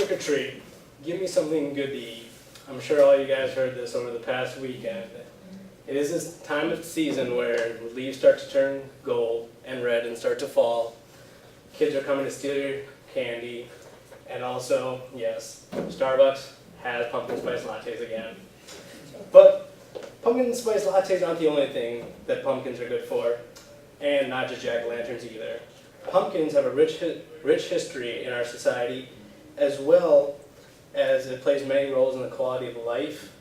trick or treat, give me something good to eat. I'm sure all you guys heard this over the past weekend. It is this time of season where leaves start to turn gold and red and start to fall. Kids are coming to steal your candy. And also, yes, Starbucks has pumpkin spice lattes again. But pumpkin spice lattes aren't the only thing that pumpkins are good for, and not just jack-o'-lanterns either. Pumpkins have a rich history in our society, as well as it plays many roles in the quality of life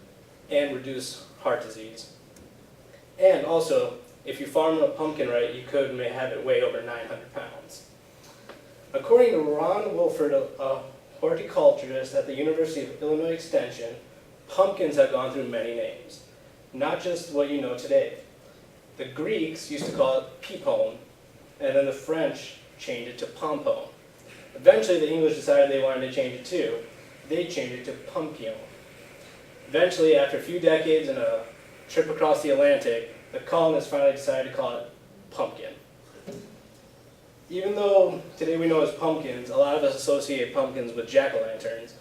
and reduce heart disease. And also, if you farm a pumpkin right, you may have it weigh over 900 pounds. According to Ron Wilford, a horticulturist at the University of Illinois Extension, pumpkins have gone through many names, not just what you know today. The Greeks used to call it pipon, and then the French changed it to pompon. Eventually the English decided they wanted to change it too. They changed it to pumpkin. Eventually, after a few decades and a trip across the Atlantic, the colonists finally decided to call it pumpkin. Even though today we know as pumpkins, a lot of us associate pumpkins with jack-o'-lanterns,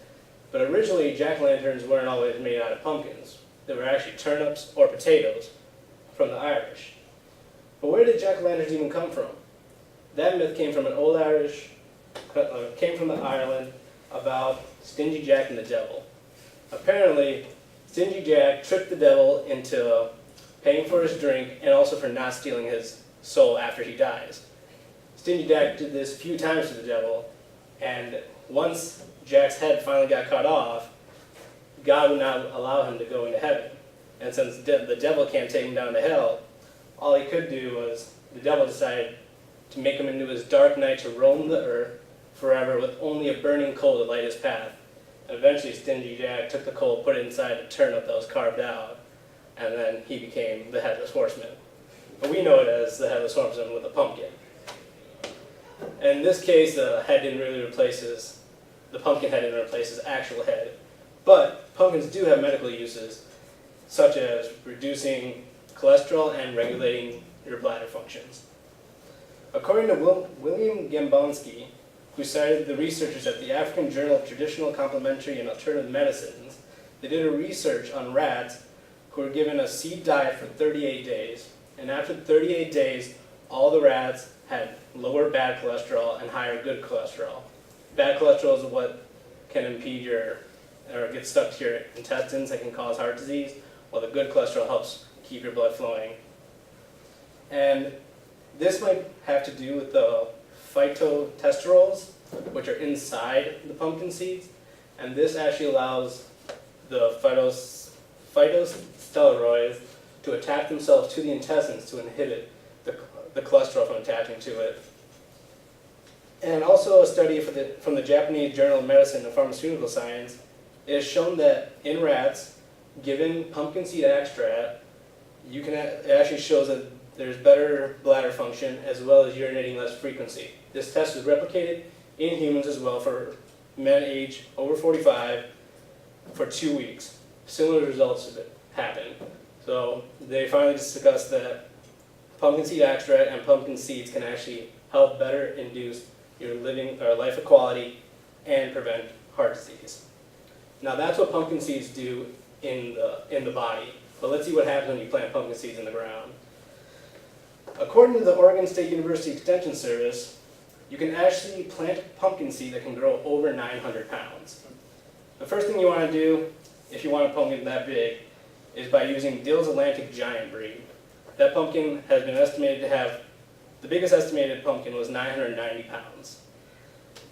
but originally jack-o'-lanterns weren't always made out of pumpkins. They were actually turnips or potatoes from the Irish. But where did jack-o'-lanterns even come from? That myth came from came from Ireland about Stingy Jack and the devil. Apparently, Stingy Jack tricked the devil into paying for his drink and also for not stealing his soul after he dies. Stingy Jack did this a few times to the devil, and once Jack's head finally got cut off, God would not allow him to go into heaven. And since the devil can't take him down to hell, all he could do was, the devil decided to make him into his dark night to roam the earth forever with only a burning coal to light his path. And eventually Stingy Jack took the coal, put it inside a turnip that was carved out, and then he became the Headless Horseman. But we know it as the Headless Horseman with a pumpkin. And in this case, the pumpkin head didn't replace his actual head. But pumpkins do have medical uses, such as reducing cholesterol and regulating your bladder functions. According to William Gambonsky, who cited the researchers at the African Journal of Traditional, Complementary, and Alternative Medicines, they did a research on rats who were given a seed diet for 38 days. And after 38 days, all the rats had lower bad cholesterol and higher good cholesterol. Bad cholesterol is what can impede or get stuck to your intestines that can cause heart disease, while the good cholesterol helps keep your blood flowing. And this might have to do with the phytosterols, which are inside the pumpkin seeds, and this actually allows the phytosteroids to attach themselves to the intestines to inhibit the cholesterol from attaching to it. And also a study from the Japanese Journal of Medicine and Pharmaceutical Science, it has shown that in rats, given pumpkin seed extract, it actually shows that there's better bladder function as well as urinating less frequency. This test was replicated in humans as well for men aged over 45 for 2 weeks. Similar results happened. So they finally discussed that pumpkin seed extract and pumpkin seeds can actually help better induce your life equality and prevent heart disease. Now that's what pumpkin seeds do in the body. But let's see what happens when you plant pumpkin seeds in the ground. According to the Oregon State University Extension Service, you can actually plant a pumpkin seed that can grow over 900 pounds. The first thing you want to do, if you want a pumpkin that big, is by using Dill's Atlantic Giant breed. That pumpkin has been estimated to have, the biggest estimated pumpkin was 990 pounds.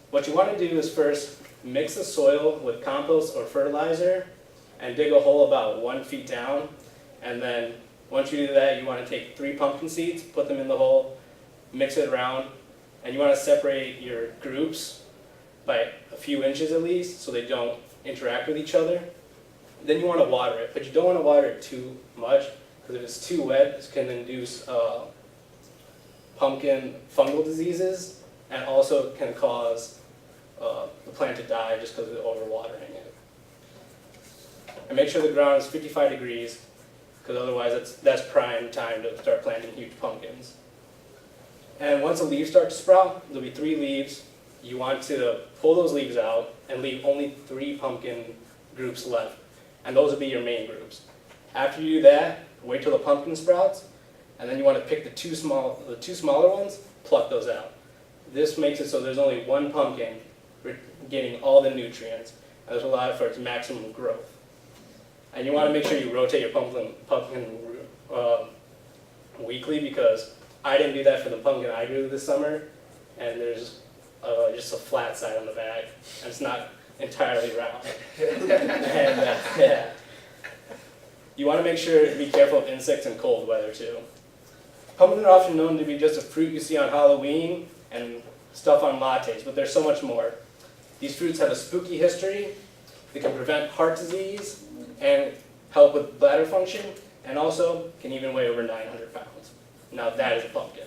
What you want to do is first mix the soil with compost or fertilizer and dig a hole about 1 foot down, and then once you do that, you want to take 3 pumpkin seeds, put them in the hole, mix it around, and you want to separate your groups by a few inches at least so they don't interact with each other. Then you want to water it, but you don't want to water it too much, because if it's too wet, this can induce pumpkin fungal diseases, and also can cause the plant to die just because of overwatering it. And make sure the ground is 55 degrees, because otherwise that's prime time to start planting huge pumpkins. And once the leaves start to sprout, there'll be 3 leaves, you want to pull those leaves out and leave only 3 pumpkin groups left. And those will be your main groups. After you do that, wait till the pumpkin sprouts, and then you want to pick the two smaller ones, pluck those out. This makes it so there's only one pumpkin getting all the nutrients, and this will allow for its maximum growth. And you want to make sure you rotate your pumpkin weekly, because I didn't do that for the pumpkin I grew this summer, and there's just a flat side on the bag, and it's not entirely round. And yeah. You want to make sure to be careful of insects in cold weather too. Pumpkins are often known to be just a fruit you see on Halloween and stuff on lattes, but there's so much more. These fruits have a spooky history. They can prevent heart disease and help with bladder function, and also can even weigh over 900 pounds. Now that is a pumpkin.